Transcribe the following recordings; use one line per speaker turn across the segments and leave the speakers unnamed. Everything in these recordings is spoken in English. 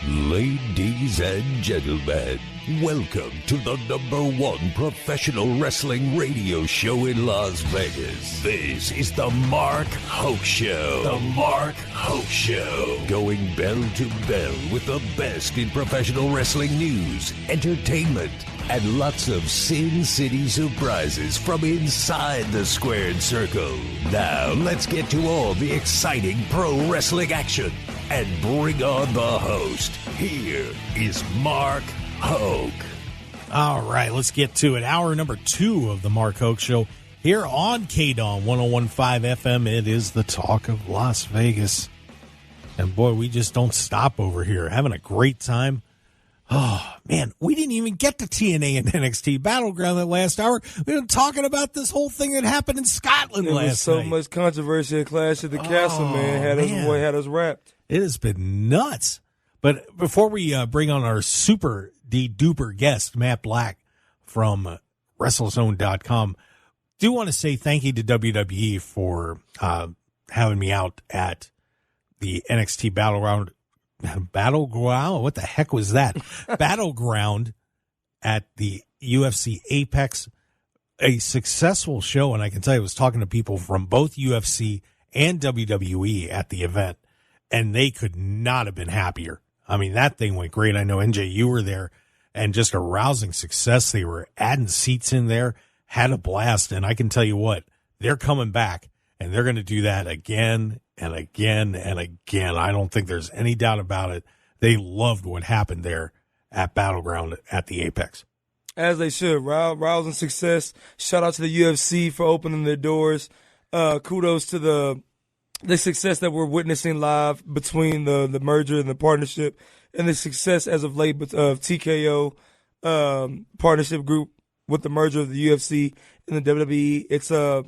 Ladies and gentlemen, welcome to the #1 professional wrestling radio show in Las Vegas. This is the Mark Hoke Show. The Mark Hoke Show. Going bell to bell with the best in professional wrestling news, entertainment, and lots of Sin City surprises from inside the squared circle. Now, let's get to all the exciting pro wrestling action and bring on the host. Here is Mark Hoke.
All right, let's get to it. Hour number 2 of the Mark Hoke Show here on KDAWN 101.5 FM. It is the talk of Las Vegas. And boy, we just don't stop over here. Having a great time. Oh, man, we didn't even get to TNA and NXT Battleground that last hour. We've been talking about this whole thing that happened in Scotland last night.
There was so much controversy at Clash at the Castle, man. Had us wrapped.
It has been nuts. But before we bring on our super duper guest, Matt Black from WrestleZone.com, do want to say thank you to WWE for having me out at the NXT Battleground. What the heck was that? Battleground at the UFC Apex. A successful show, and I can tell you I was talking to people from both UFC and WWE at the event, and they could not have been happier. I mean, that thing went great. I know, NJ, you were there, and just a rousing success. They were adding seats in there, had a blast, and I can tell you what, they're coming back, and they're going to do that again and again and again. I don't think there's any doubt about it. They loved what happened there at Battleground at the Apex.
As they should. Rousing success. Shout out to the UFC for opening their doors. Kudos to the success that we're witnessing live between the merger and the partnership, and the success as of late of TKO partnership group with the merger of the UFC and the WWE. It's a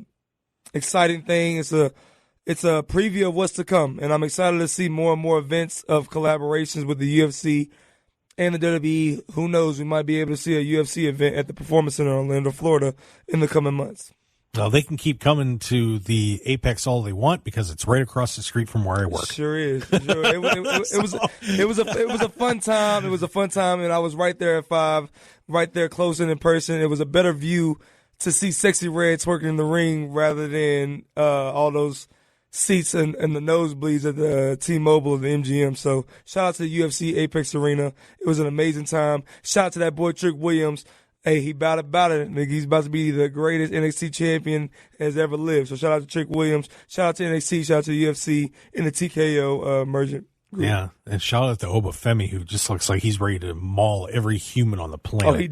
exciting thing. It's a preview of what's to come, and I'm excited to see more and more events of collaborations with the UFC and the WWE. Who knows? We might be able to see a UFC event at the Performance Center in Orlando, Florida in the coming months.
Well, they can keep coming to the Apex all they want because it's right across the street from where I work.
Sure is. Sure. It was a fun time. It was a fun time, and I was right there at 5, right there close in person. It was a better view to see Sexy Red twerking in the ring rather than all those seats and the nosebleeds at the T-Mobile or the MGM. So shout out to the UFC Apex Arena. It was an amazing time. Shout out to that boy Trick Williams. Hey, he about it. Nigga, he's about to be the greatest NXT champion has ever lived. So shout out to Trick Williams. Shout out to NXT. Shout out to the UFC and the TKO merger group.
Yeah, and shout out to Obafemi, who just looks like he's ready to maul every human on the planet.
Oh, he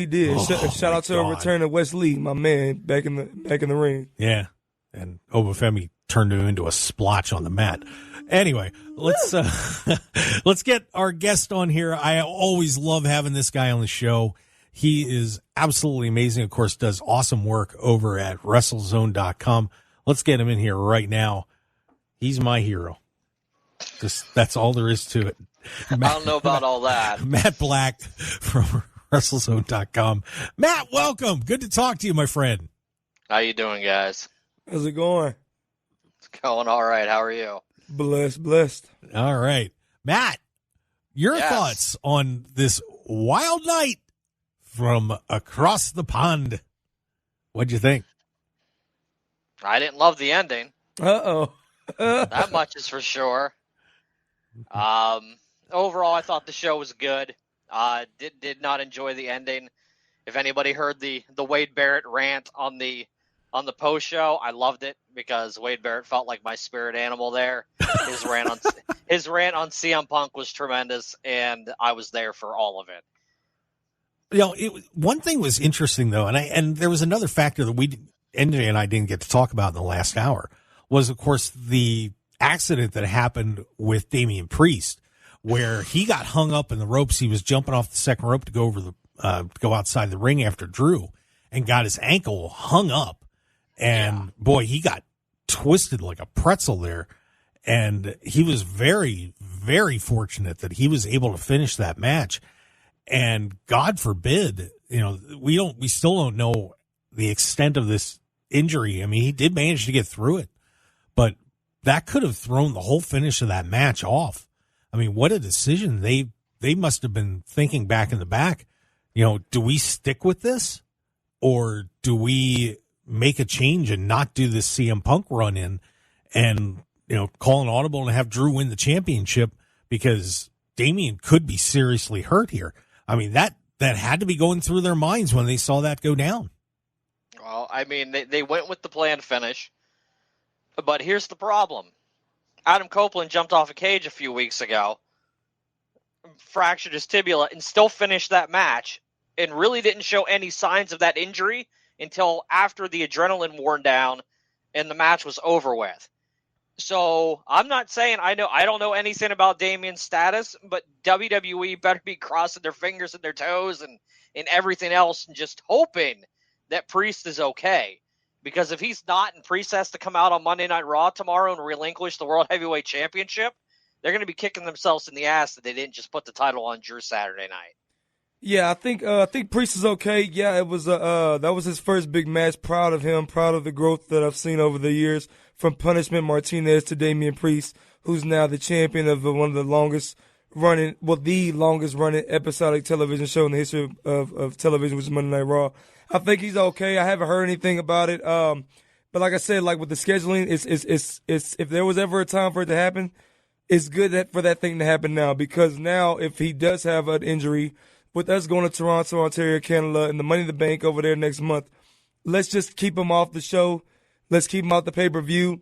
did. Shout out to a return of Wes Lee, my man, back in the ring.
Yeah, and Obafemi turned him into a splotch on the mat. Anyway, let's get our guest on here. I always love having this guy on the show. He is absolutely amazing. Of course, does awesome work over at WrestleZone.com. Let's get him in here right now. He's my hero. That's all there is to it.
I don't know about all that.
Matt Black from WrestleZone.com. Matt, welcome. Good to talk to you, my friend.
How you doing, guys?
How's it going?
It's going all right. How are you?
Blessed.
All right. Matt, your thoughts on this wild night from across the pond. What'd you think?
I didn't love the ending.
Uh-oh.
That much is for sure. Overall, I thought the show was good. Did not enjoy the ending. If anybody heard the Wade Barrett rant on the post show, I loved it because Wade Barrett felt like my spirit animal there. His rant on CM Punk was tremendous, and I was there for all of it.
You know, one thing was interesting though, and there was another factor that NJ and I didn't get to talk about in the last hour, was of course the accident that happened with Damian Priest, where he got hung up in the ropes. He was jumping off the second rope to go over go outside the ring after Drew, and got his ankle hung up, and boy, he got twisted like a pretzel there, and he was very, very fortunate that he was able to finish that match. And God forbid, we still don't know the extent of this injury. I mean, he did manage to get through it, but that could have thrown the whole finish of that match off. I mean, what a decision. They must have been thinking back in the back, do we stick with this or do we make a change and not do this CM Punk run in and, call an audible and have Drew win the championship because Damian could be seriously hurt here. I mean, that had to be going through their minds when they saw that go down.
Well, I mean, they went with the planned finish, but here's the problem. Adam Copeland jumped off a cage a few weeks ago, fractured his tibia, and still finished that match, and really didn't show any signs of that injury until after the adrenaline worn down and the match was over with. So I'm not saying I don't know anything about Damian's status, but WWE better be crossing their fingers and their toes and everything else and just hoping that Priest is okay. Because if he's not and Priest has to come out on Monday Night Raw tomorrow and relinquish the World Heavyweight Championship, they're going to be kicking themselves in the ass that they didn't just put the title on Drew Saturday night.
Yeah, I think Priest is okay. Yeah, it was that was his first big match. Proud of him. Proud of the growth that I've seen over the years from Punishment Martinez to Damian Priest, who's now the champion of one of the longest running episodic television show in the history of television, which is Monday Night Raw. I think he's okay. I haven't heard anything about it. But like I said, like with the scheduling, it's if there was ever a time for it to happen, it's good for that thing to happen now, because now if he does have an injury, with us going to Toronto, Ontario, Canada, and the Money in the Bank over there next month, let's just keep him off the show. Let's keep him out the pay-per-view.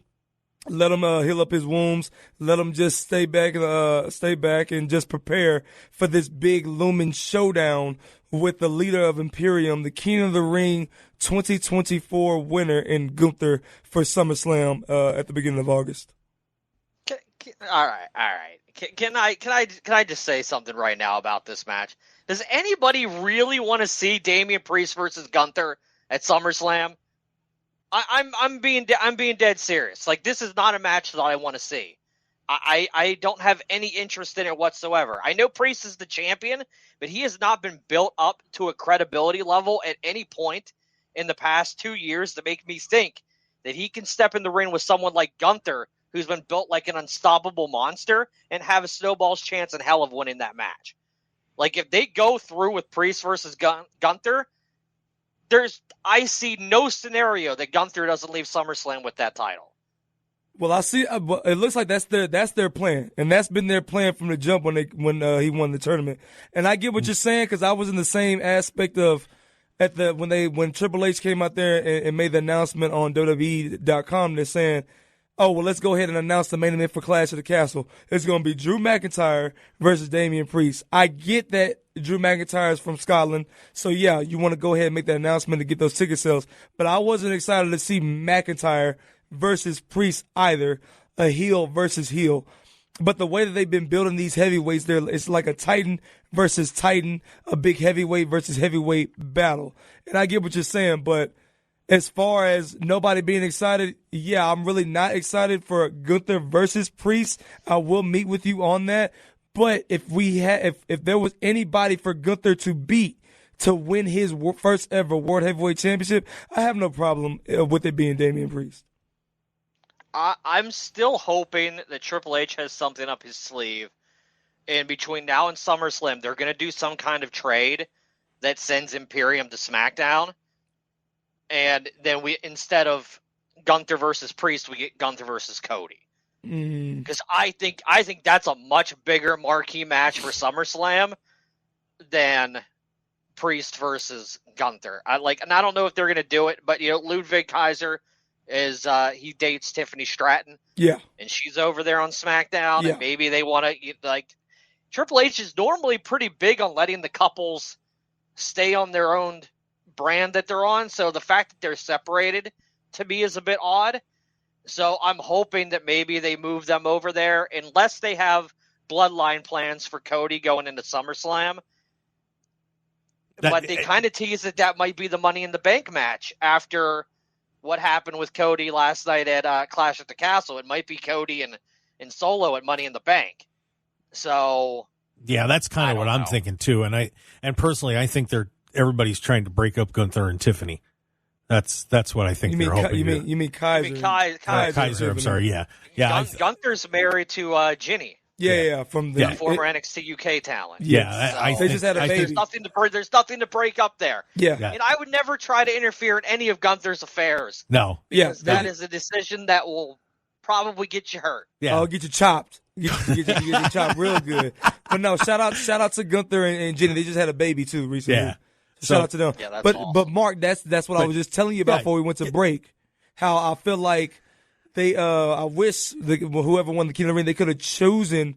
Let him heal up his wounds. Let him just stay back and just prepare for this big looming showdown with the leader of Imperium, the King of the Ring 2024 winner in Gunther for SummerSlam at the beginning of August.
All right. Can I just say something right now about this match? Does anybody really want to see Damian Priest versus Gunther at SummerSlam? I'm being dead serious. Like, this is not a match that I want to see. I don't have any interest in it whatsoever. I know Priest is the champion, but he has not been built up to a credibility level at any point in the past 2 years to make me think that he can step in the ring with someone like Gunther, who's been built like an unstoppable monster, and have a snowball's chance in hell of winning that match. Like, if they go through with Priest versus Gunther, I see no scenario that Gunther doesn't leave SummerSlam with that title.
Well, I see. It looks like that's their plan, and that's been their plan from the jump when he won the tournament. And I get what you're saying, because I was in the same aspect of when Triple H came out there and made the announcement on WWE.com. They're saying, oh, well, let's go ahead and announce the main event for Clash of the Castle. It's going to be Drew McIntyre versus Damian Priest. I get that Drew McIntyre is from Scotland, so yeah, you want to go ahead and make that announcement to get those ticket sales. But I wasn't excited to see McIntyre versus Priest either, a heel versus heel. But the way that they've been building these heavyweights, it's like a Titan versus Titan, a big heavyweight versus heavyweight battle. And I get what you're saying, but as far as nobody being excited, yeah, I'm really not excited for Gunther versus Priest. I will meet with you on that. But if there was anybody for Gunther to beat to win his first ever World Heavyweight Championship, I have no problem with it being Damian Priest.
I'm still hoping that Triple H has something up his sleeve. And between now and SummerSlam, they're going to do some kind of trade that sends Imperium to SmackDown. And then instead of Gunther versus Priest, we get Gunther versus Cody. Because I think that's a much bigger marquee match for SummerSlam than Priest versus Gunther. And I don't know if they're going to do it, but Ludwig Kaiser he dates Tiffany Stratton.
Yeah.
And she's over there on SmackDown,
yeah.
And maybe they want to Triple H is normally pretty big on letting the couples stay on their own brand that they're on, so the fact that they're separated to me is a bit odd. So I'm hoping that maybe they move them over there, unless they have bloodline plans for Cody going into SummerSlam. But they kind of tease that might be the Money in the Bank match after what happened with Cody last night at Clash at the Castle. It might be Cody and Solo at Money in the Bank. So
yeah, that's kind of what I'm thinking too. And personally, I think everybody's trying to break up Gunther and Tiffany. That's what I think they're hoping.
You mean Kaiser?
Kaiser. I'm sorry. Yeah.
Gunther's married to Ginny.
Yeah, from the
former NXT UK talent.
Yeah,
So
they just had a baby.
There's nothing to break up there.
Yeah.
And I would never try to interfere in any of Gunther's affairs.
No.
Because that is a decision that will probably get you hurt.
Yeah.
Oh, get you chopped. Get you chopped real good. But no, shout out to Gunther and Jenny. They just had a baby too recently.
Yeah.
Shout out to them.
Yeah, that's
but
awesome.
but Mark, that's what I was just telling you about before we went to break. How I feel like I wish whoever won the King of the Ring, they could have chosen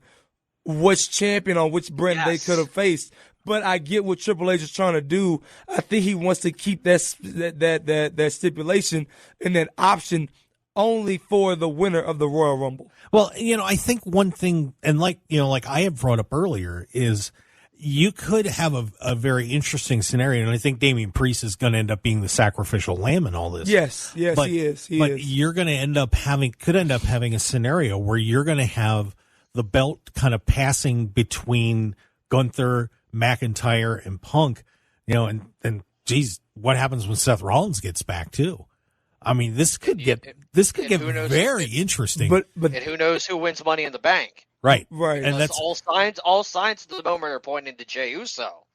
which champion on which brand they could have faced. But I get what Triple H is trying to do. I think he wants to keep that stipulation and that option only for the winner of the Royal Rumble.
Well, I think one thing, and like I had brought up earlier, is you could have a very interesting scenario, and I think Damian Priest is going to end up being the sacrificial lamb in all this.
Yes, but, he is.
But you're going to could end up having a scenario where you're going to have the belt kind of passing between Gunther, McIntyre, and Punk, and geez, what happens when Seth Rollins gets back too? I mean, this could get very interesting.
But
and who knows who wins Money in the Bank?
Right.
And
that's all signs at the moment are pointing to Jey Uso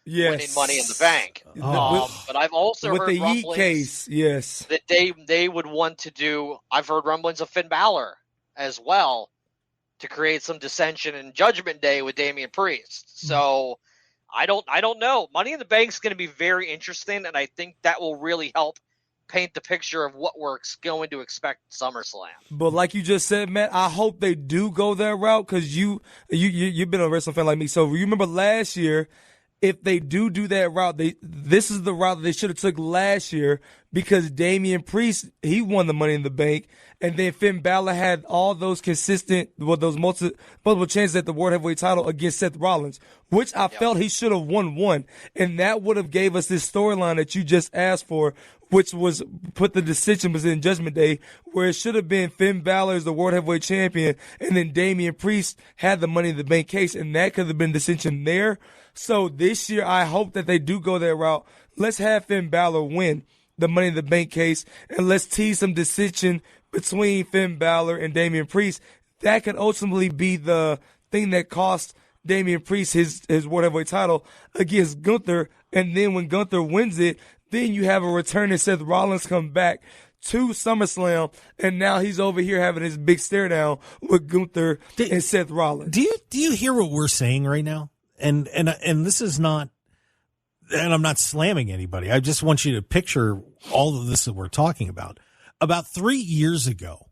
winning Money in the Bank. But I've also
with
heard
the
rumblings
Yeet case, yes,
that they would want to do. I've heard rumblings of Finn Balor as well to create some dissension in Judgment Day with Damian Priest. So I don't know. Money in the Bank is going to be very interesting, and I think that will really help paint the picture of what we're going to expect at SummerSlam.
But like you just said, Matt, I hope they do go that route because you've been a wrestling fan like me. So you remember last year, if they do that route, this is the route that they should have took last year because Damian Priest, he won the Money in the Bank, and then Finn Balor had all those those multiple chances at the World Heavyweight title against Seth Rollins, which I felt he should have won one, and that would have gave us this storyline that you just asked for, which was put the decision was in Judgment Day, where it should have been Finn Balor as the World Heavyweight Champion, and then Damian Priest had the Money in the Bank case, and that could have been dissension there. So this year, I hope that they do go that route. Let's have Finn Balor win the Money in the Bank case, and let's tease some dissension between Finn Balor and Damian Priest. That could ultimately be the thing that cost Damian Priest his World Heavyweight title against Gunther, and then when Gunther wins it, then you have a returning Seth Rollins come back to SummerSlam, and now he's over here having his big stare down with Gunther and Seth Rollins.
Do you hear what we're saying right now? And this is not, and I'm not slamming anybody. I just want you to picture all of this that we're talking about. About 3 years ago,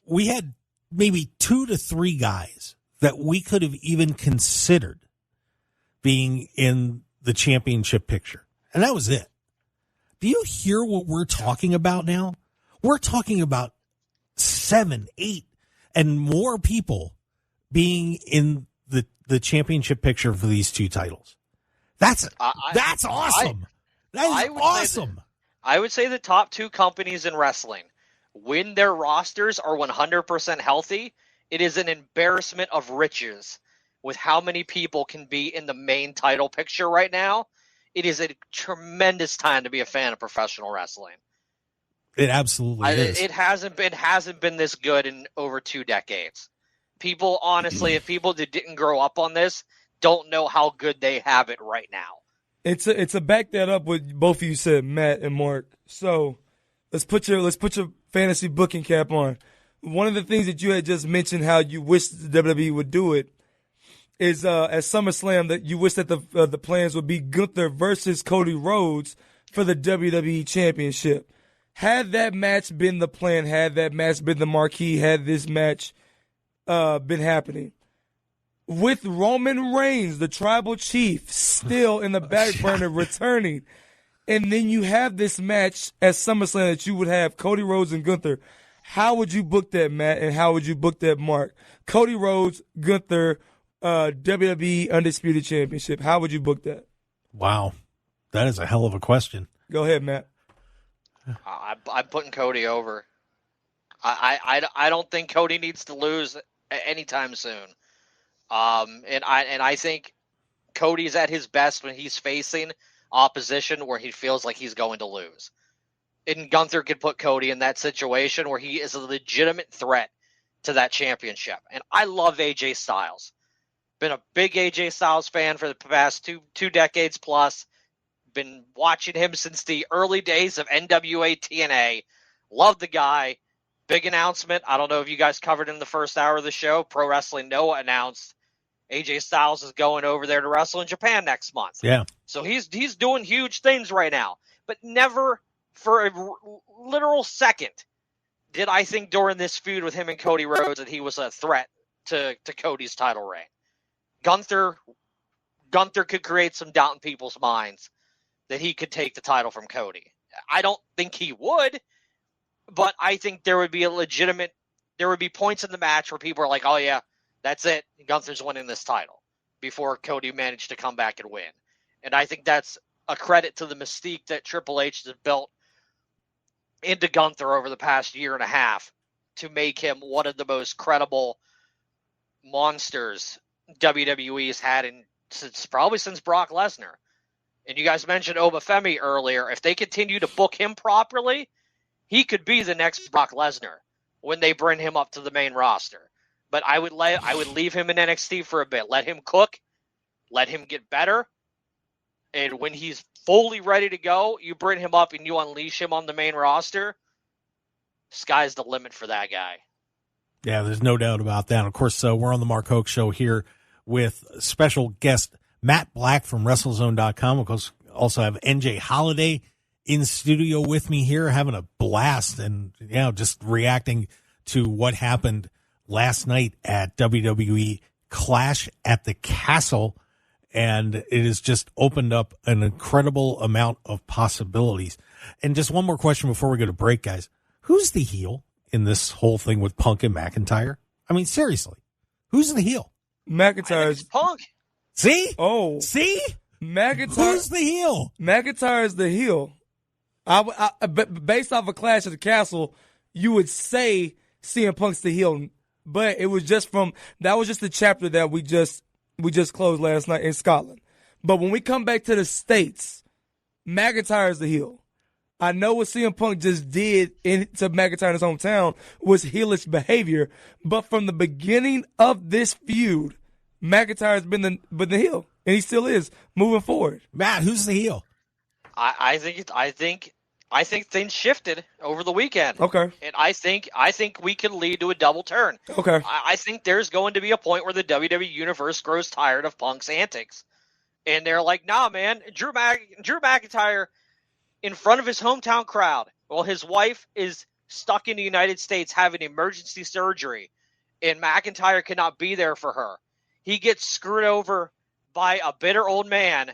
we had maybe 2 to 3 guys that we could have even considered being in the championship picture. And that was it. Do you hear what we're talking about now? We're talking about 7, 8, and more people being in the championship picture for these 2 titles. That's awesome. That is awesome.
I would say the top 2 companies in wrestling, when their rosters are 100% healthy, it is an embarrassment of riches with how many people can be in the main title picture right now. It is a tremendous time to be a fan of professional wrestling.
It absolutely is.
It hasn't been this good in over 2 decades. People, honestly, if people that didn't grow up on this don't know how good they have it right now.
It's a back that up what both of you said, Matt and Mark. So let's put your fantasy booking cap on. One of the things that you had just mentioned, how you wish the WWE would do it, is at SummerSlam that you wish that the plans would be Gunther versus Cody Rhodes for the WWE Championship. Had that match been the plan, had that match been the marquee, had this match been happening, with Roman Reigns, the tribal chief, still in the back burner returning, and then you have this match at SummerSlam that you would have Cody Rhodes and Gunther, how would you book that, Matt, and how would you book that, Mark? Cody Rhodes, Gunther, WWE Undisputed Championship. How would you book that?
Wow. That is a hell of a question.
Go ahead, Matt.
I'm putting Cody over. I don't think Cody needs to lose anytime soon. And I think Cody's at his best when he's facing opposition where he feels like he's going to lose. And Gunther could put Cody in that situation where he is a legitimate threat to that championship. And I love AJ Styles. Been a big AJ Styles fan for the past two decades plus. Been watching him since the early days of NWA TNA. Love the guy. Big announcement. I don't know if you guys covered in the first hour of the show. Pro Wrestling Noah announced AJ Styles is going over there to wrestle in Japan next month.
Yeah.
So he's doing huge things right now. But never for a literal second did I think during this feud with him and Cody Rhodes that he was a threat to Cody's title reign. Gunther could create some doubt in people's minds that he could take the title from Cody. I don't think he would, but I think there would be points in the match where people are like, oh yeah, that's it. Gunther's winning this title before Cody managed to come back and win. And I think that's a credit to the mystique that Triple H has built into Gunther over the past year and a half to make him one of the most credible monsters WWE's had since Brock Lesnar. And you guys mentioned Obafemi earlier. If they continue to book him properly, he could be the next Brock Lesnar when they bring him up to the main roster. But I would leave him in NXT for a bit. Let him cook. Let him get better. And when he's fully ready to go, you bring him up and you unleash him on the main roster. Sky's the limit for that guy.
Yeah, there's no doubt about that. Of course, we're on the Mark Hoke Show here with special guest Matt Black from WrestleZone.com. Of course, also have NJ Holiday in studio with me here, having a blast and just reacting to what happened last night at WWE Clash at the Castle. And it has just opened up an incredible amount of possibilities. And just one more question before we go to break, guys. Who's the heel in this whole thing with Punk and McIntyre? I mean, seriously, who's the heel?
McIntyre's
Punk.
See?
Oh.
See?
McIntyre.
Who's the heel?
McIntyre's the heel. But based off of Clash at the Castle, you would say CM Punk's the heel. But it was just that was just the chapter that we just closed last night in Scotland. But when we come back to the States, McIntyre's the heel. I know what CM Punk just did to McIntyre in his hometown was heelish behavior, but from the beginning of this feud, McIntyre's been the heel, and he still is moving forward.
Matt, who's the heel?
I think things shifted over the weekend.
Okay.
And I think we could lead to a double turn.
Okay.
I think there's going to be a point where the WWE Universe grows tired of Punk's antics. And they're like, nah, man, Drew McIntyre in front of his hometown crowd while his wife is stuck in the United States having emergency surgery, and McIntyre cannot be there for her. He gets screwed over by a bitter old man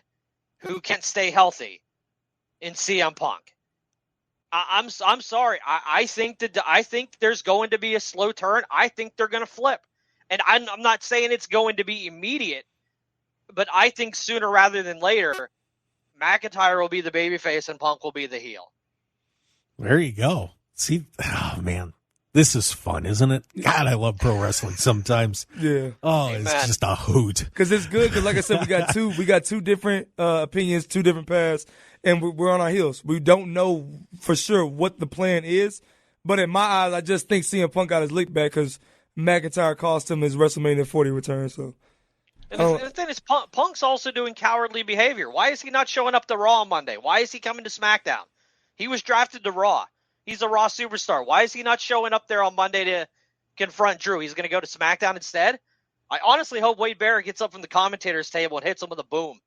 who can't stay healthy in CM Punk. I'm sorry. I think there's going to be a slow turn. I think they're going to flip. And I'm not saying it's going to be immediate, but I think sooner rather than later, McIntyre will be the babyface and Punk will be the heel.
There you go. See, oh man, this is fun, isn't it? God, I love pro wrestling sometimes.
Yeah.
Oh,
Amen.
It's just a hoot.
Because it's good. Because like I said, we got two different opinions, two different paths, and we're on our heels. We don't know for sure what the plan is, but in my eyes, I just think CM Punk got his lick back because McIntyre cost him his WrestleMania 40 return. So.
And the thing is, Punk's also doing cowardly behavior. Why is he not showing up to Raw on Monday? Why is he coming to SmackDown? He was drafted to Raw. He's a Raw superstar. Why is he not showing up there on Monday to confront Drew? He's going to go to SmackDown instead? I honestly hope Wade Barrett gets up from the commentator's table and hits him with a boom.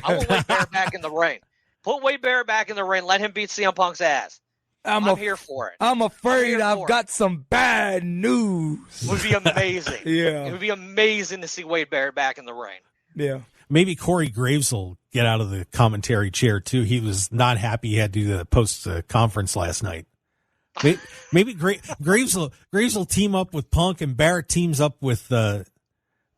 I want Wade Barrett back in the ring. Put Wade Barrett back in the ring. Let him beat CM Punk's ass. I'm here for it.
I'm afraid I've got some bad news.
It would be amazing.
Yeah.
It would be amazing to see Wade Barrett back in the ring.
Yeah.
Maybe Corey Graves will get out of the commentary chair, too. He was not happy he had to do the post-conference last night. Maybe Graves will team up with Punk and Barrett teams up with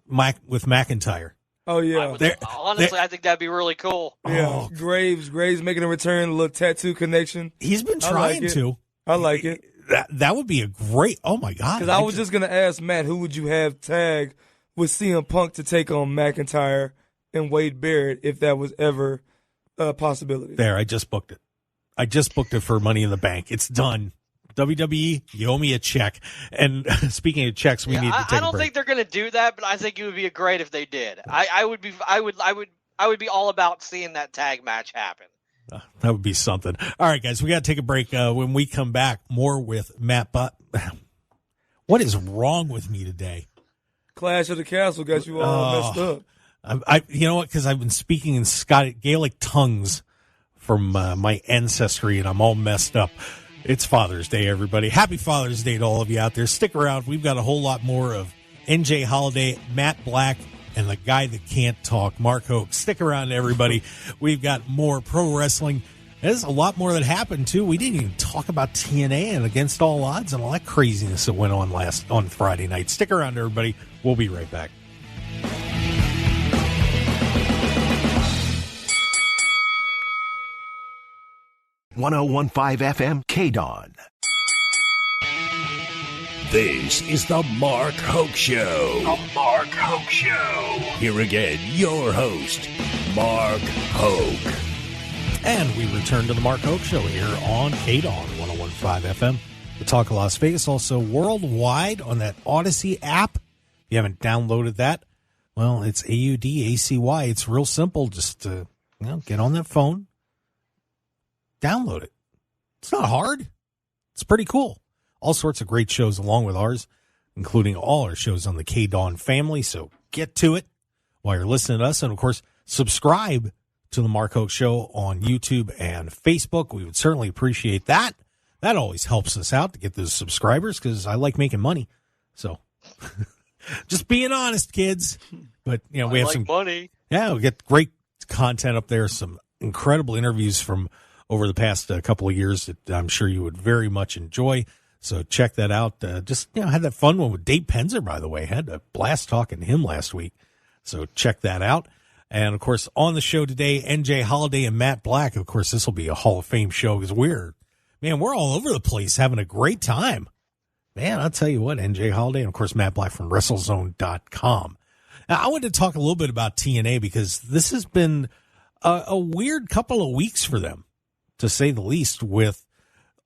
McIntyre.
Oh, yeah.
Honestly, I think that'd be really cool.
Yeah.
Oh.
Graves making a return, a little tattoo connection.
He's been trying to.
I like it.
That would be a great, oh my God.
Because I was just going to ask Matt, who would you have tag with CM Punk to take on McIntyre and Wade Barrett if that was ever a possibility?
There, I just booked it. I just booked it for Money in the Bank. It's done. WWE, you owe me a check. And speaking of checks, we need to take a break.
I don't think they're going to do that, but I think it would be great if they did. I would be all about seeing that tag match happen.
That would be something. All right, guys, we got to take a break. When we come back, more with Matt Butt. What is wrong with me today?
Clash of the Castle got you all messed up.
You know what? Because I've been speaking in Gaelic tongues from my ancestry, and I'm all messed up. It's Father's Day, everybody. Happy Father's Day to all of you out there. Stick around. We've got a whole lot more of NJ Holiday, Matt Black, and the guy that can't talk, Mark Hoke. Stick around, everybody. We've got more pro wrestling. There's a lot more that happened, too. We didn't even talk about TNA and Against All Odds and all that craziness that went on on Friday night. Stick around, everybody. We'll be right back.
.1015 FM KDAWN. This is the Mark Hoke Show. The Mark Hoke Show. Here again, your host, Mark Hoke.
And we return to the Mark Hoke Show here on KDAWN 1015 FM. The Talk of Las Vegas, also worldwide on that Odyssey app. If you haven't downloaded that, well, it's AUDACY. It's real simple. Just get on that phone, download it. It's not hard. It's pretty cool. All sorts of great shows along with ours, including all our shows on the KDAWN family. So get to it while you're listening to us. And, of course, subscribe to the Mark Hoke Show on YouTube and Facebook. We would certainly appreciate that. That always helps us out to get those subscribers because I like making money. So just being honest, kids. But, we have some
money.
Yeah, we get great content up there. Some incredible interviews from over the past couple of years that I'm sure you would very much enjoy. So check that out. Had that fun one with Dave Penzer, by the way. Had a blast talking to him last week. So check that out. And, of course, on the show today, NJ Holiday and Matt Black. Of course, this will be a Hall of Fame show because we're all over the place having a great time. Man, I'll tell you what, NJ Holiday and, of course, Matt Black from WrestleZone.com. Now, I wanted to talk a little bit about TNA because this has been a weird couple of weeks for them, to say the least, with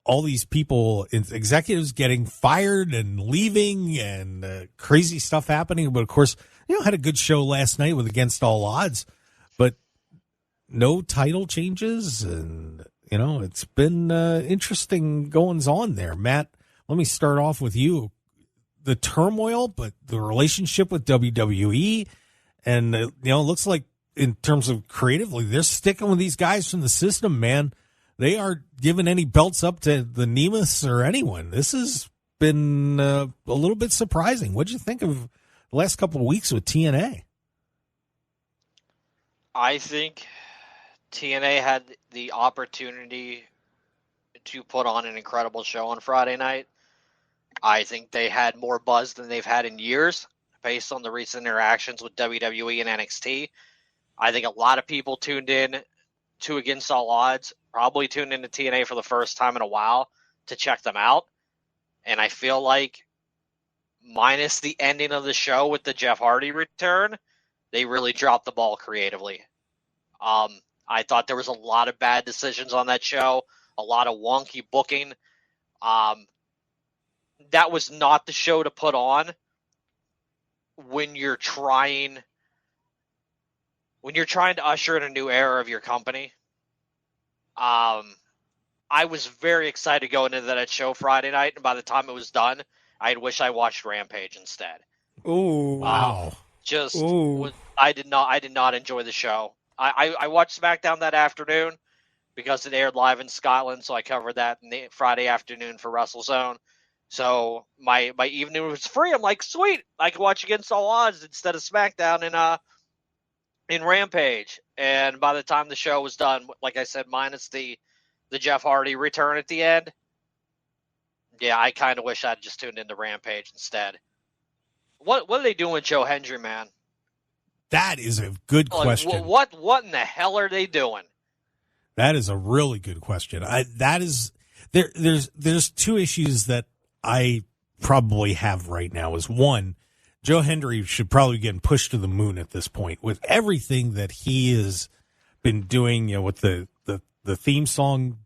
all these people, executives getting fired and leaving and crazy stuff happening. But, of course, had a good show last night with Against All Odds, but no title changes. And, it's been interesting goings on there. Matt, let me start off with you. The turmoil, but the relationship with WWE. And, it looks like in terms of creatively, they're sticking with these guys from the system, man. They aren't giving any belts up to the Nemus or anyone. This has been a little bit surprising. What'd you think of the last couple of weeks with TNA?
I think TNA had the opportunity to put on an incredible show on Friday night. I think they had more buzz than they've had in years based on the recent interactions with WWE and NXT. I think a lot of people tuned in to Against All Odds, probably tuned into TNA for the first time in a while to check them out. And I feel like minus the ending of the show with the Jeff Hardy return, they really dropped the ball creatively. I thought there was a lot of bad decisions on that show, a lot of wonky booking. That was not the show to put on when you're trying to usher in a new era of your company. I was very excited going into that show Friday night, and by the time it was done, I wish I watched Rampage instead.
Oh wow!
I did not enjoy the show. I watched SmackDown that afternoon because it aired live in Scotland, so I covered that in the Friday afternoon for WrestleZone. So my evening was free. I'm like, sweet, I can watch Against All Odds instead of SmackDown in Rampage. And by the time the show was done, like I said, minus the Jeff Hardy return at the end, yeah, I kind of wish I'd just tuned into Rampage instead. What are they doing with Joe Hendry, man?
That is a good question.
What in the hell are they doing?
That is a really good question. There's two issues that I probably have right now. Is one, Joe Hendry should probably be getting pushed to the moon at this point with everything that he has been doing, with the theme song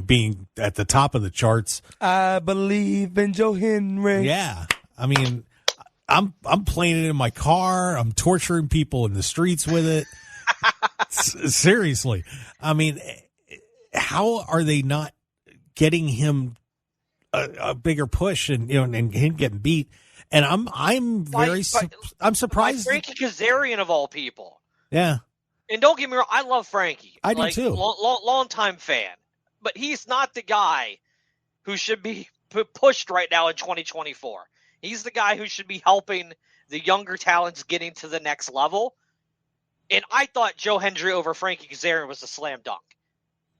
being at the top of the charts.
I believe in Joe Henry.
Yeah. I mean, I'm playing it in my car. I'm torturing people in the streets with it. Seriously. I mean, how are they not getting him a bigger push and him getting beat? And I'm surprised.
Frankie Kazarian of all people.
Yeah.
And don't get me wrong, I love Frankie.
I do too.
Long time fan. But he's not the guy who should be pushed right now in 2024. He's the guy who should be helping the younger talents getting to the next level. And I thought Joe Hendry over Frankie Kazarian was a slam dunk.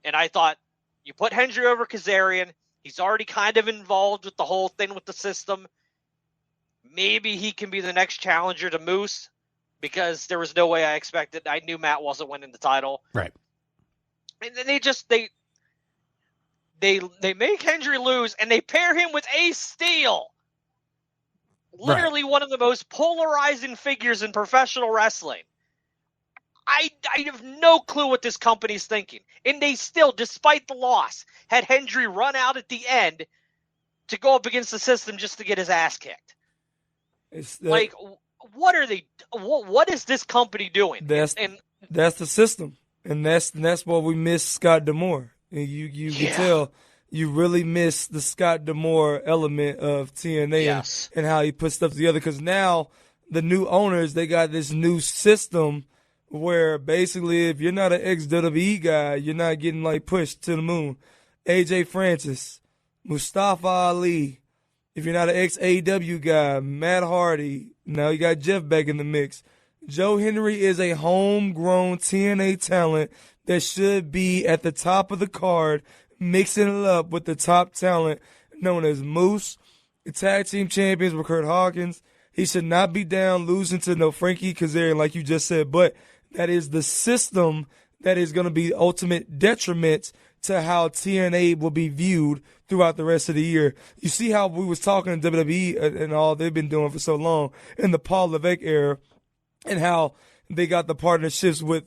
And I thought, you put Hendry over Kazarian, he's already kind of involved with the whole thing with the system. Maybe he can be the next challenger to Moose, because there was no way I expected. I knew Matt wasn't winning the title.
Right.
And then they make Hendry lose, and they pair him with Ace Steel. Literally one of the most polarizing figures in professional wrestling. I have no clue what this company's thinking. And they still, despite the loss, had Hendry run out at the end to go up against the system just to get his ass kicked. What are they? What is this company doing?
That's the system, and that's what we miss Scott D'Amore. And you can tell you really miss the Scott D'Amore element of TNA and how he puts stuff together. Because now the new owners, they got this new system where basically if you're not an ex-WWE guy, you're not getting pushed to the moon. AJ Francis, Mustafa Ali. If you're not an ex-AEW guy, Matt Hardy. Now you got Jeff back in the mix. Joe Henry is a homegrown TNA talent that should be at the top of the card, mixing it up with the top talent known as Moose. The tag team champions were Kurt Hawkins. He should not be down losing to no Frankie Kazarian like you just said, but that is the system that is going to be ultimate detriment to how TNA will be viewed throughout the rest of the year. You see how we was talking to WWE and all they've been doing for so long in the Paul Levesque era, and how they got the partnerships with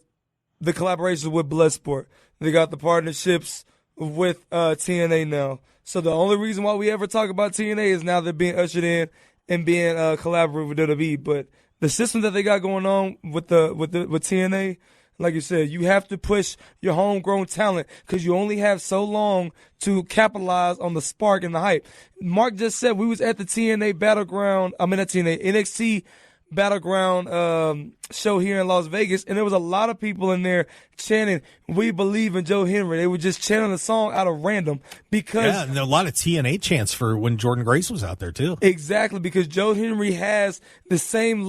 the collaborations with Bloodsport. They got the partnerships with TNA now. So the only reason why we ever talk about TNA is now they're being ushered in and being collaborative with WWE. But the system that they got going on with TNA, like you said, you have to push your homegrown talent because you only have so long to capitalize on the spark and the hype. Mark just said we was at the TNA Battleground, NXT Battleground show here in Las Vegas, and there was a lot of people in there chanting, "We believe in Joe Henry." They were just chanting the song out of random because
and there were a lot of TNA chants for when Jordan Grace was out there too.
Exactly, because Joe Henry has the same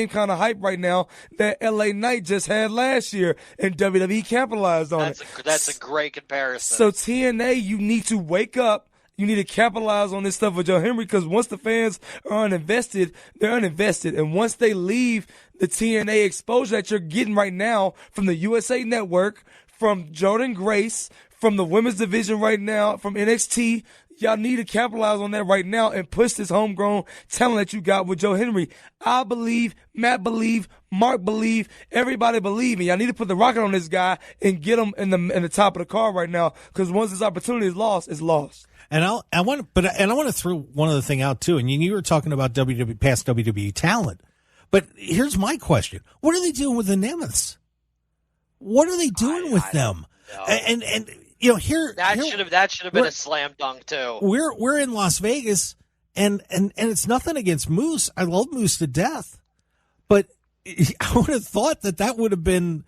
kind of hype right now that LA Knight just had last year, and WWE capitalized on it.
That's a great comparison.
So TNA, you need to wake up. You need to capitalize on this stuff with Joe Henry, because once the fans are uninvested, they're uninvested. And once they leave the TNA exposure that you're getting right now from the USA Network, from Jordan Grace, from the women's division right now, from NXT, y'all need to capitalize on that right now and push this homegrown talent that you got with Joe Henry. I believe, Matt believe, Mark believe, everybody believe, and y'all need to put the rocket on this guy and get him in the top of the card right now, because once this opportunity is lost, it's lost.
And I want to throw one other thing out too. And you were talking about past WWE talent, but here's my question: what are they doing with the Nemeths? What are they doing with them? And here
that should have been a slam dunk too.
We're in Las Vegas, and it's nothing against Moose. I love Moose to death, but I would have thought that would have been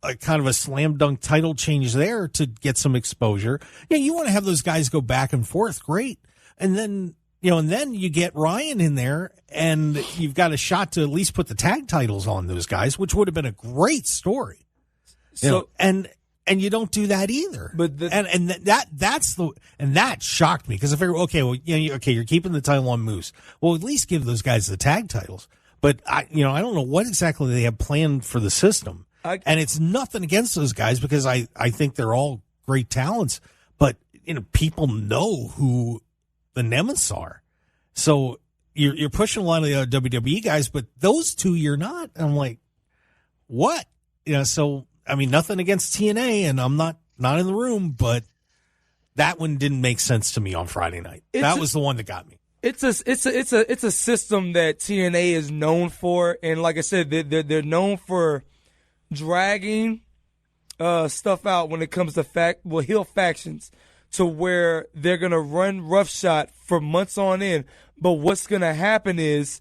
a kind of a slam dunk title change there to get some exposure. Yeah, you want to have those guys go back and forth, great. And then you get Ryan in there, and you've got a shot to at least put the tag titles on those guys, which would have been a great story. So and you don't do that either. But that shocked me, because I figured, okay, well, you're keeping the title on Moose. Well, at least give those guys the tag titles. But I don't know what exactly they have planned for the system. And it's nothing against those guys, because I think they're all great talents, but people know who the Nemeths are. So you're pushing a lot of the WWE guys, but those two you're not. And I'm like, what? So I mean, nothing against TNA, and I'm not not in the room, but that one didn't make sense to me on Friday night. That was the one that got me.
It's a system that TNA is known for, and like I said, they're known for dragging stuff out when it comes to heel factions, to where they're gonna run roughshod for months on end. But what's gonna happen is,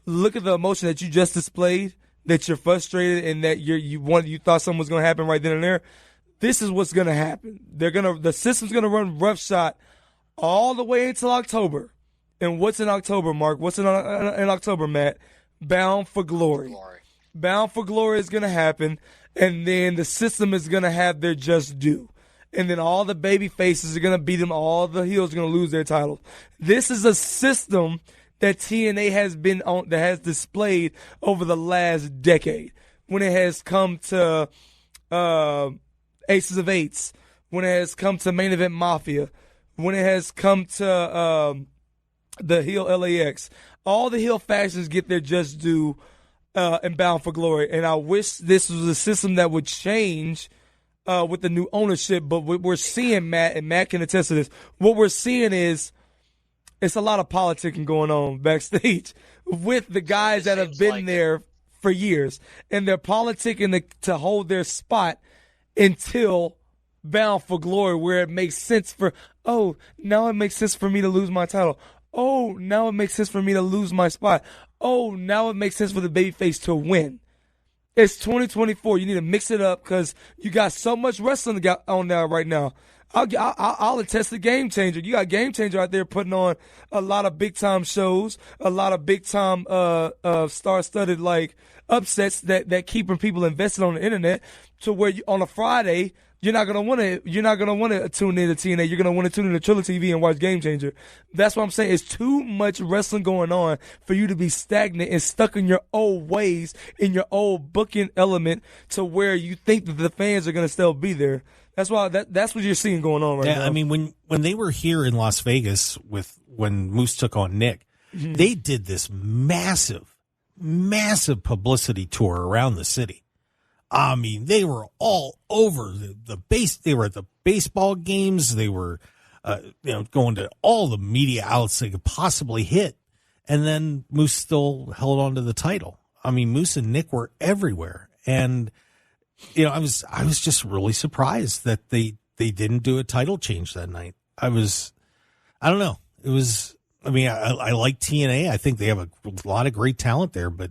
look at the emotion that you just displayed, that you're frustrated and that you thought something was gonna happen right then and there. This is what's gonna happen. The system's gonna run roughshod all the way until October. And what's in October, Mark? What's in October, Matt? Bound for Glory. Bound for Glory is going to happen, and then the system is going to have their just due. And then all the baby faces are going to beat them. All the heels are going to lose their titles. This is a system that TNA has displayed over the last decade. When it has come to Aces of Eights, when it has come to Main Event Mafia, when it has come to the heel LAX, all the heel factions get their just due and Bound for Glory. And I wish this was a system that would change with the new ownership. But what we're seeing, Matt, and Matt can attest to this, what we're seeing is it's a lot of politicking going on backstage with the guys that have been there for years. And they're politicking to hold their spot until Bound for Glory, where it makes sense now it makes sense for me to lose my title. Oh, now it makes sense for me to lose my spot. Oh, now it makes sense for the babyface to win. It's 2024. You need to mix it up because you got so much wrestling on now right now. I'll attest to Game Changer. You got Game Changer out there putting on a lot of big-time shows, a lot of big-time star-studded like upsets that keeping people invested on the internet, to where on a Friday you're not gonna want to tune in to TNA. You're gonna want to tune in to Triller TV and watch Game Changer. That's what I'm saying. It's too much wrestling going on for you to be stagnant and stuck in your old ways, in your old booking element, to where you think that the fans are gonna still be there. That's why that's what you're seeing going on right now.
Yeah, I mean, when they were here in Las Vegas when Moose took on Nick, they did this massive publicity tour around the city. I mean, they were all over the base. They were at the baseball games. They were, going to all the media outlets they could possibly hit. And then Moose still held on to the title. I mean, Moose and Nick were everywhere. And, I was just really surprised that they didn't do a title change that night. I don't know. I like TNA. I think they have a lot of great talent there, but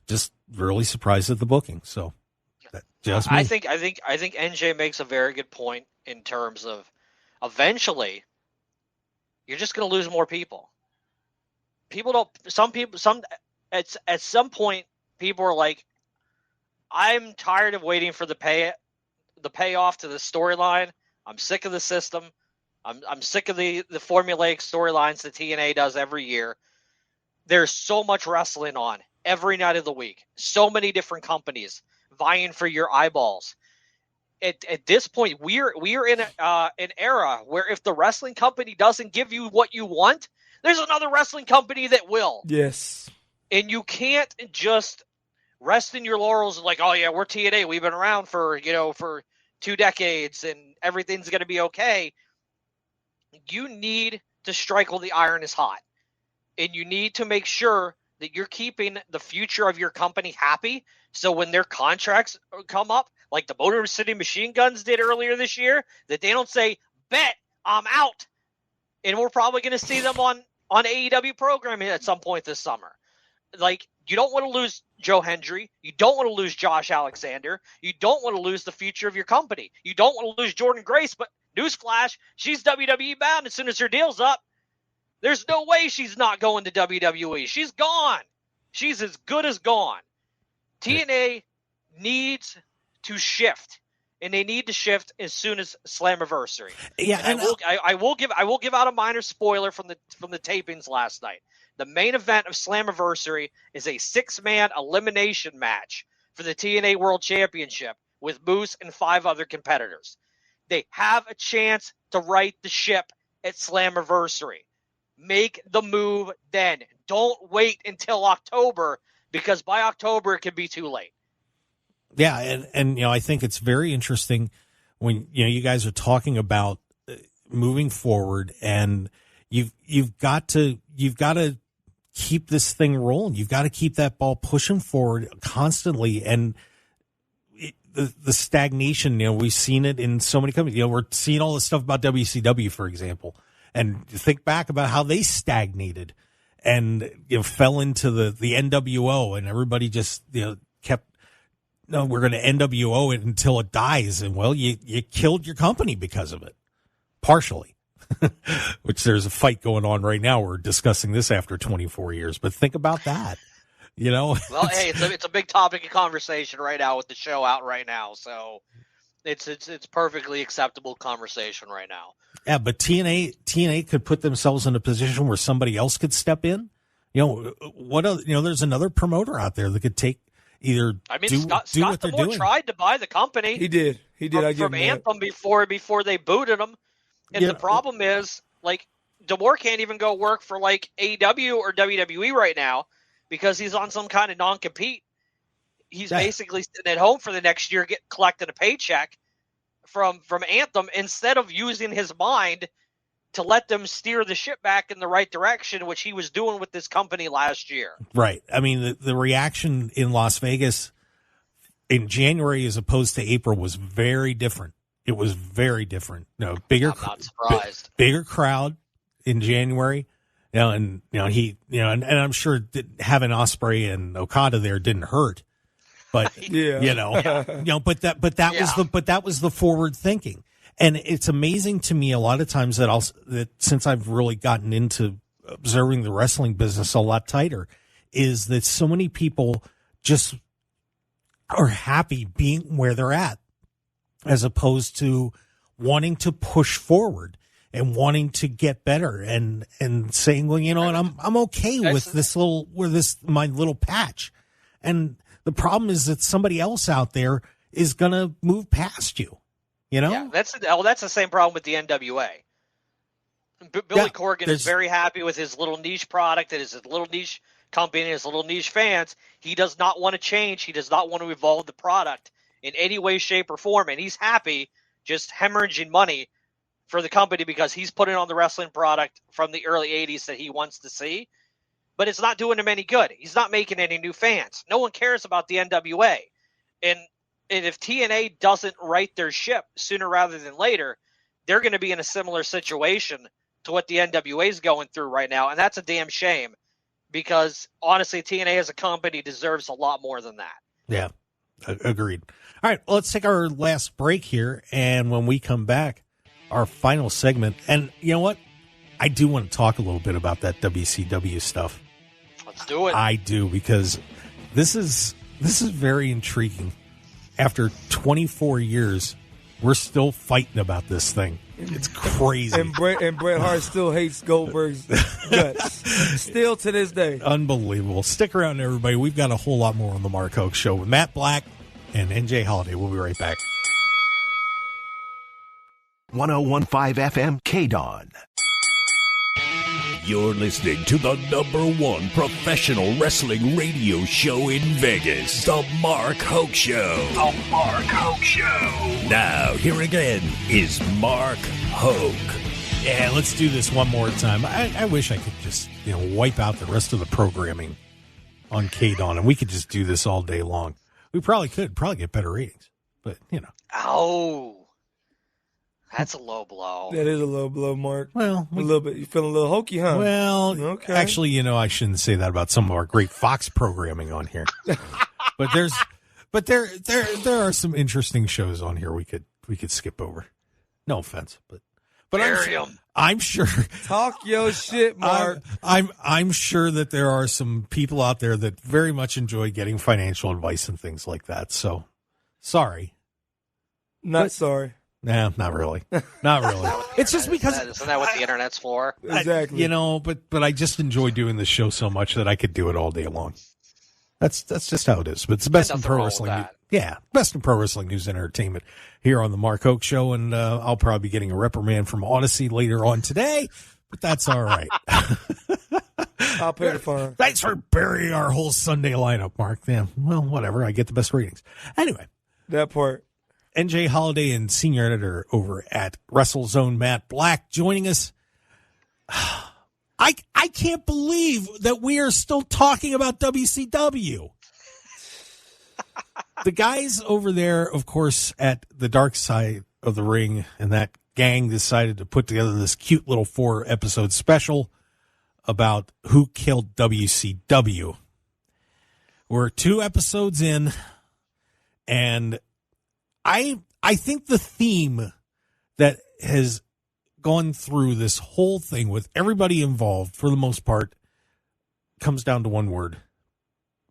just really surprised at the booking. So. Just me.
I think NJ makes a very good point in terms of eventually you're just going to lose more people. At some point people are like, I'm tired of waiting for the payoff to the storyline. I'm sick of the system. I'm sick of the formulaic storylines that TNA does every year. There's so much wrestling on every night of the week. So many different companies vying for your eyeballs. At this point, we're in an era where if the wrestling company doesn't give you what you want, there's another wrestling company that will.
Yes.
And you can't just rest in your laurels like, oh yeah, we're TNA, we've been around for 2 decades and everything's going to be okay. You need to strike while the iron is hot, and you need to make sure that you're keeping the future of your company happy. So when their contracts come up, like the Motor City Machine Guns did earlier this year, that they don't say, bet, I'm out. And we're probably going to see them on AEW programming at some point this summer. Like, you don't want to lose Joe Hendry. You don't want to lose Josh Alexander. You don't want to lose the future of your company. You don't want to lose Jordan Grace, but newsflash, she's WWE bound as soon as her deal's up. There's no way she's not going to WWE. She's gone. She's as good as gone. TNA needs to shift, and they need to shift as soon as Slammiversary.
Yeah,
and I will give out a minor spoiler from the tapings last night. The main event of Slammiversary is a 6-man elimination match for the TNA World Championship with Moose and 5 other competitors. They have a chance to right the ship at Slammiversary. Make the move then. Don't wait until October, because by October it could be too late.
Yeah, and I think it's very interesting when you guys are talking about moving forward, and you've got to keep this thing rolling. You've got to keep that ball pushing forward constantly, and the stagnation, we've seen it in so many companies. We're seeing all this stuff about WCW, for example, and think back about how they stagnated and fell into the NWO, and everybody just kept, no, we're going to NWO it until it dies, and well, you killed your company because of it, partially. Which there's a fight going on right now. We're discussing this after 24 years, but think about that. Well,
hey, it's a big topic of conversation right now with the show out right now, so it's perfectly acceptable conversation right now.
Yeah, but TNA could put themselves in a position where somebody else could step in. There's another promoter out there that could take either. I mean,
Scott
what they're
D'Amore
doing.
tried to buy the company.
He did.
From Anthem before they booted him. And the problem is, D'Amore can't even go work for AEW or WWE right now because he's on some kind of non-compete. He's basically sitting at home for the next year, collecting a paycheck from Anthem instead of using his mind to let them steer the ship back in the right direction, which he was doing with this company last year. Right.
I mean, the reaction in Las Vegas in January as opposed to April was very different. It was very different. Bigger,
I'm not surprised.
Bigger crowd in January. And I'm sure having Ospreay and Okada there didn't hurt. But that was the forward thinking. And it's amazing to me a lot of times that since I've really gotten into observing the wrestling business a lot tighter, is that so many people just are happy being where they're at, as opposed to wanting to push forward and wanting to get better and saying, well, what, I'm okay with my little patch. And the problem is that somebody else out there is going to move past you,
Yeah, that's the same problem with the NWA. Billy Corgan is very happy with his little niche product and his little niche company and his little niche fans. He does not want to change. He does not want to evolve the product in any way, shape, or form, and he's happy just hemorrhaging money for the company because he's putting on the wrestling product from the early 80s that he wants to see, but it's not doing him any good. He's not making any new fans. No one cares about the NWA, and if TNA doesn't right their ship sooner rather than later, they're going to be in a similar situation to what the NWA is going through right now, and that's a damn shame because, honestly, TNA as a company deserves a lot more than that.
Yeah. Agreed. All right, well, let's take our last break here, and when we come back, our final segment. And you know what? I do want to talk a little bit about that WCW stuff.
Let's do it.
I do, because this is very intriguing. After 24 years, we're still fighting about this thing. It's crazy.
And Bret Hart still hates Goldberg's guts. Still to this day.
Unbelievable. Stick around, everybody. We've got a whole lot more on the Mark Hoke Show with Matt Black and NJ Holiday. We'll be right back.
101.5 FM KDAWN. You're listening to the #1 professional wrestling radio show in Vegas, The Mark Hoke Show. The Mark Hoke Show. Now, here again is Mark Hoke.
Yeah, let's do this one more time. I wish I could just, wipe out the rest of the programming on KDAWN, and we could just do this all day long. We probably could get better ratings, but,
Oh. That's a low blow.
That is a low blow, Mark.
Well,
a little bit. You feeling a little hokey, huh?
Well,
okay.
Actually, I shouldn't say that about some of our great Fox programming on here. but there are some interesting shows on here we could skip over. No offense, but I'm sure.
Talk your shit, Mark.
I'm sure that there are some people out there that very much enjoy getting financial advice and things like that. So, sorry.
Sorry.
Nah, not really. Not really. It's just because
isn't that what the internet's for?
Exactly.
But I just enjoy doing this show so much that I could do it all day long. That's just how it is. But it's the best in pro wrestling. Yeah, best in pro wrestling news and entertainment here on the Mark Hoke Show, and I'll probably be getting a reprimand from Odyssey later on today, but that's all right.
I'll pay the fine.
Thanks for burying our whole Sunday lineup, Mark. Yeah, well, whatever. I get the best ratings. Anyway,
that part.
NJ Holiday and senior editor over at WrestleZone, Matt Black, joining us. I can't believe that we are still talking about WCW. The guys over there, of course, at the dark side of the ring, and that gang decided to put together this cute little 4-episode special about who killed WCW. We're 2 episodes in, and I think the theme that has gone through this whole thing with everybody involved, for the most part, comes down to one word: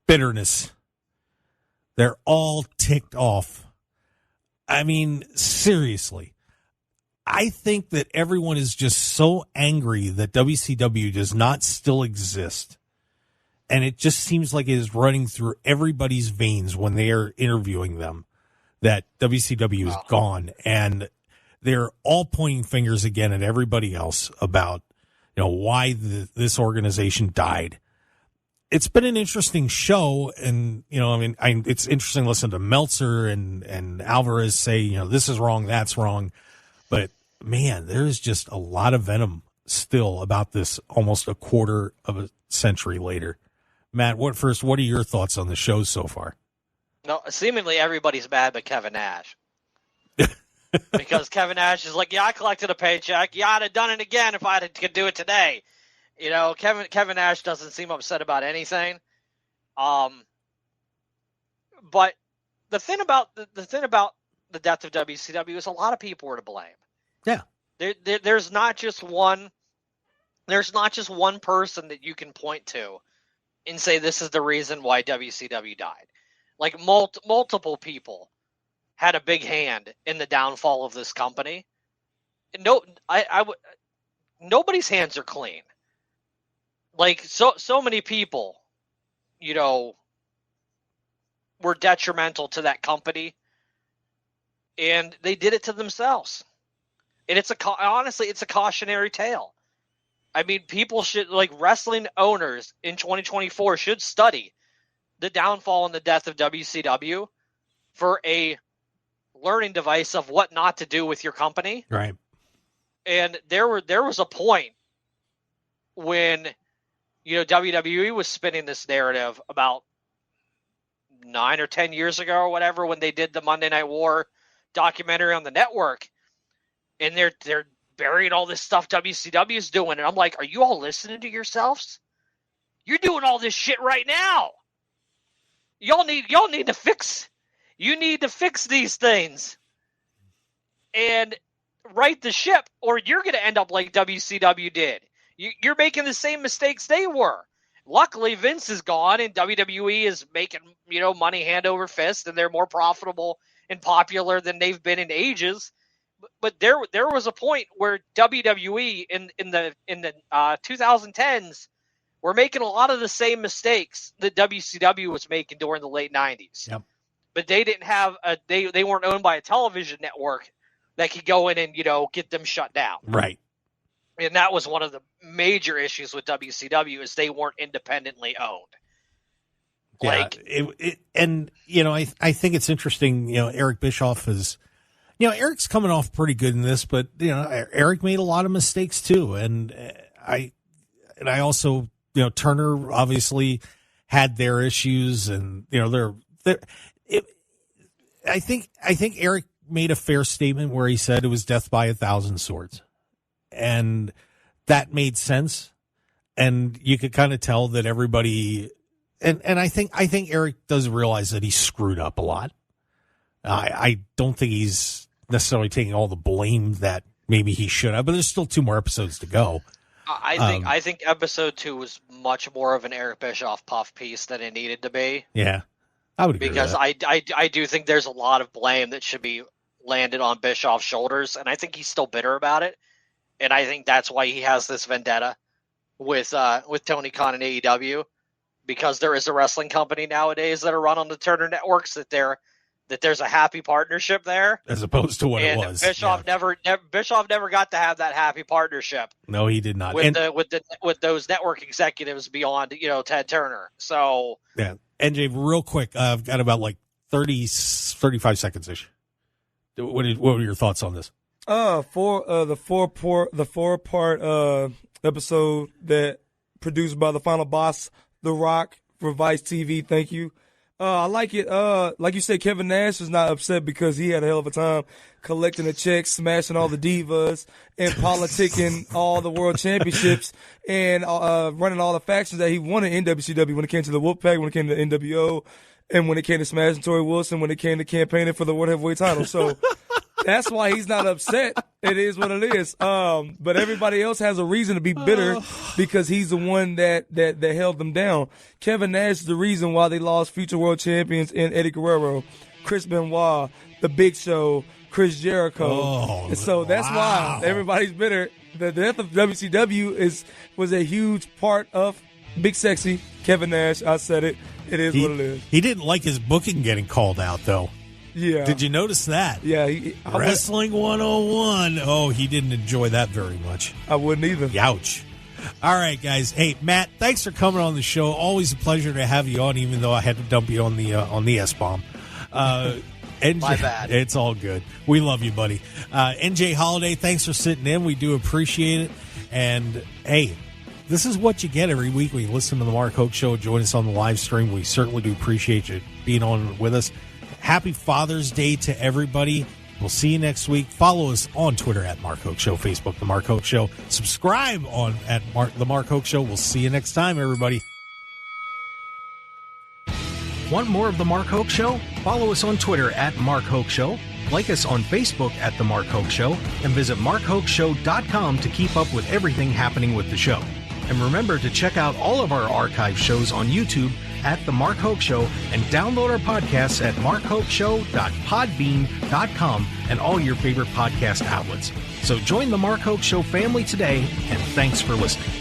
bitterness. They're all ticked off. I mean, seriously. I think that everyone is just so angry that WCW does not still exist. And it just seems like it is running through everybody's veins when they are interviewing them that WCW is gone. And they're all pointing fingers again at everybody else about, why this organization died. It's been an interesting show, and it's interesting to listen to Meltzer and Alvarez say, this is wrong, that's wrong, but man, there's just a lot of venom still about this almost a quarter of a century later. Matt, what are your thoughts on the show so far?
No, seemingly everybody's mad but Kevin Nash. Because Kevin Nash is like, I collected a paycheck. I'd have done it again if I could do it today. Kevin Nash doesn't seem upset about anything. But the thing about the death of WCW is a lot of people were to blame.
Yeah.
There's not just one person that you can point to and say this is the reason why WCW died. Like multiple people had a big hand in the downfall of this company. Nobody's hands are clean. Like so many people, were detrimental to that company, and they did it to themselves. And honestly, it's a cautionary tale. I mean, people should, wrestling owners in 2024 should study the downfall and the death of WCW for a learning device of what not to do with your company.
Right.
And there was a point when, WWE was spinning this narrative about 9 or 10 years ago or whatever, when they did the Monday Night War documentary on the network, and they're burying all this stuff WCW is doing. And I'm like, are you all listening to yourselves? You're doing all this shit right now. Y'all need to fix. You need to fix these things and right the ship, or you're going to end up like WCW did. You're making the same mistakes they were. Luckily, Vince is gone, and WWE is making money hand over fist, and they're more profitable and popular than they've been in ages. But there was a point where WWE in the 2010s were making a lot of the same mistakes that WCW was making during the late 90s.
Yep.
But they didn't have they weren't owned by a television network that could go in and get them shut down.
Right.
And that was one of the major issues with WCW, is they weren't independently owned.
Yeah, I think it's interesting. Eric Bischoff is, Eric's coming off pretty good in this, but Eric made a lot of mistakes too, and I also, Turner obviously had their issues, and I think Eric made a fair statement where he said it was death by 1,000 swords. And that made sense. And you could kind of tell that everybody, and I think Eric does realize that he screwed up a lot. I don't think he's necessarily taking all the blame that maybe he should have, but there's still 2 more episodes to go.
I think episode 2 was much more of an Eric Bischoff puff piece than it needed to be.
Yeah, I would agree
because
with that.
I do think there's a lot of blame that should be landed on Bischoff's shoulders, and I think he's still bitter about it. And I think that's why he has this vendetta with Tony Khan and AEW, because there is a wrestling company nowadays that are run on the Turner networks that there's a happy partnership there,
as opposed to what it was.
Bischoff never got to have that happy partnership.
No, he did not.
With those network executives beyond Ted Turner. So
yeah, NJ, real quick, I've got about 35 seconds ish. What were your thoughts on this?
The four part episode that produced by the final boss, The Rock, for Vice TV. Thank you. I like it. Like you said, Kevin Nash was not upset because he had a hell of a time collecting the checks, smashing all the divas, and politicking all the world championships, and running all the factions that he wanted in WCW when it came to the Wolfpack, when it came to NWO, and when it came to smashing Tori Wilson, when it came to campaigning for the World Heavyweight title. So that's why he's not upset. It is what it is. But everybody else has a reason to be bitter because he's the one that held them down. Kevin Nash is the reason why they lost future world champions in Eddie Guerrero, Chris Benoit, The Big Show, Chris Jericho. And so that's why everybody's bitter. The death of WCW was a huge part of Big Sexy Kevin Nash. I said it. It is what it is.
He didn't like his booking getting called out, though.
Yeah.
Did you notice that?
Yeah.
Wrestling 101. Oh, he didn't enjoy that very much.
I wouldn't either.
Ouch. All right, guys. Hey, Matt, thanks for coming on the show. Always a pleasure to have you on, even though I had to dump you on the S-bomb. NJ,
my bad.
It's all good. We love you, buddy. NJ Holiday, thanks for sitting in. We do appreciate it. And, hey, this is what you get every week when you listen to the Mark Hoke Show. Join us on the live stream. We certainly do appreciate you being on with us. Happy Father's Day to everybody. We'll see you next week. Follow us on Twitter at Mark Hoke Show, Facebook, The Mark Hoke Show. Subscribe at The Mark Hoke Show. We'll see you next time, everybody.
Want more of The Mark Hoke Show? Follow us on Twitter at Mark Hoke Show. Like us on Facebook at The Mark Hoke Show. And visit markhokeshow.com to keep up with everything happening with the show. And remember to check out all of our archive shows on YouTube at The Mark Hoke Show and download our podcasts at markhokeshow.podbean.com and all your favorite podcast outlets. So join The Mark Hoke Show family today, and thanks for listening.